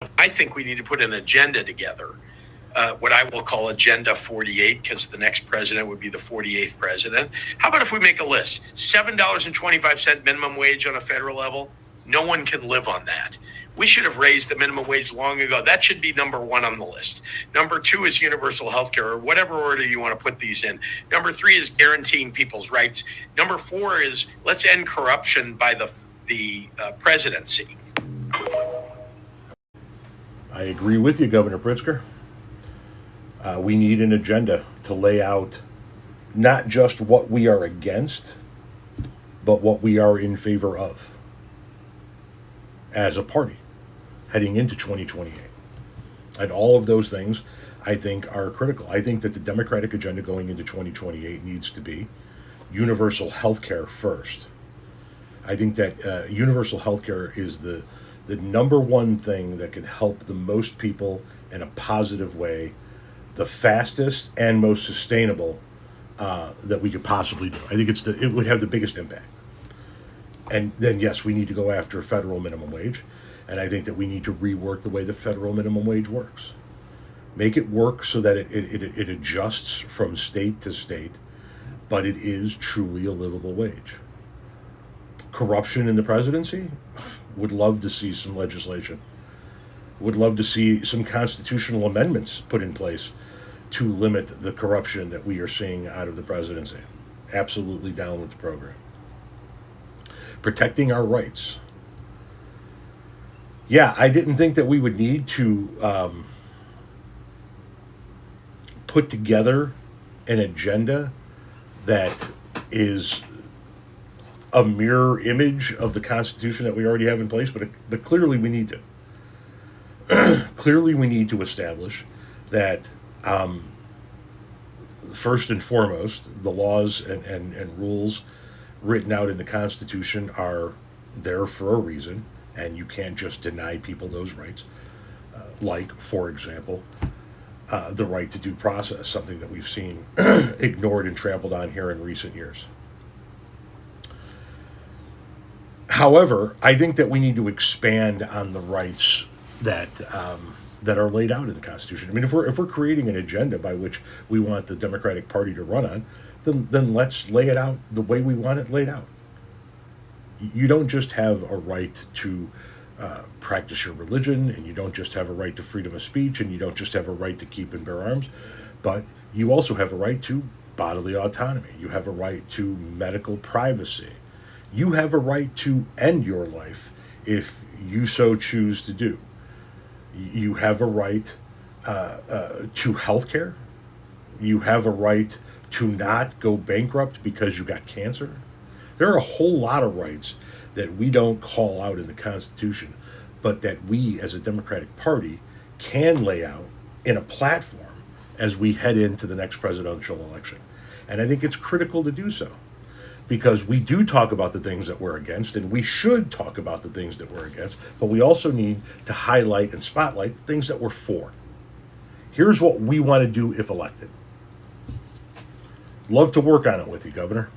I think we need to put an agenda together, what I will call Agenda 48, because the next president would be the 48th president. How about if we make a list? $7.25 minimum wage on a federal level? No one can live on that. We should have raised the minimum wage long ago. That should be number one on the list. Number two is universal health care, or whatever order you want to put these in. Number three is guaranteeing people's rights. Number four is let's end corruption by the presidency. I agree with you, Governor Pritzker. We need an agenda to lay out not just what we are against, but what we are in favor of as a party heading into 2028. And all of those things, I think, are critical. I think that the Democratic agenda going into 2028 needs to be universal health care first. I think that universal health care is the number one thing that can help the most people in a positive way, the fastest and most sustainable that we could possibly do. I think it would have the biggest impact. And then, yes, we need to go after federal minimum wage. And I think that we need to rework the way the federal minimum wage works. Make it work so that it adjusts from state to state, but it is truly a livable wage. Corruption in the presidency? Would love to see some legislation. Would love to see some constitutional amendments put in place to limit the corruption that we are seeing out of the presidency. Absolutely down with the program. Protecting our rights. Yeah, I didn't think that we would need to put together an agenda that is a mirror image of the Constitution that we already have in place, but clearly we need to. Clearly we need to establish that, first and foremost, the laws and rules written out in the Constitution are there for a reason, and you can't just deny people those rights. Like, for example, the right to due process, something that we've seen ignored and trampled on here in recent years. However, I think that we need to expand on the rights that that are laid out in the Constitution. I mean, if we're creating an agenda by which we want the Democratic Party to run on, then let's lay it out the way we want it laid out. You don't just have a right to practice your religion, and you don't just have a right to freedom of speech, and you don't just have a right to keep and bear arms, but you also have a right to bodily autonomy. You have a right to medical privacy. You have a right to end your life if you so choose to do. You have a right to health care. You have a right to not go bankrupt because you got cancer. There are a whole lot of rights that we don't call out in the Constitution, but that we as a Democratic Party can lay out in a platform as we head into the next presidential election. And I think it's critical to do so, because we do talk about the things that we're against, and we should talk about the things that we're against, but we also need to highlight and spotlight the things that we're for. Here's what we want to do if elected. Love to work on it with you, Governor.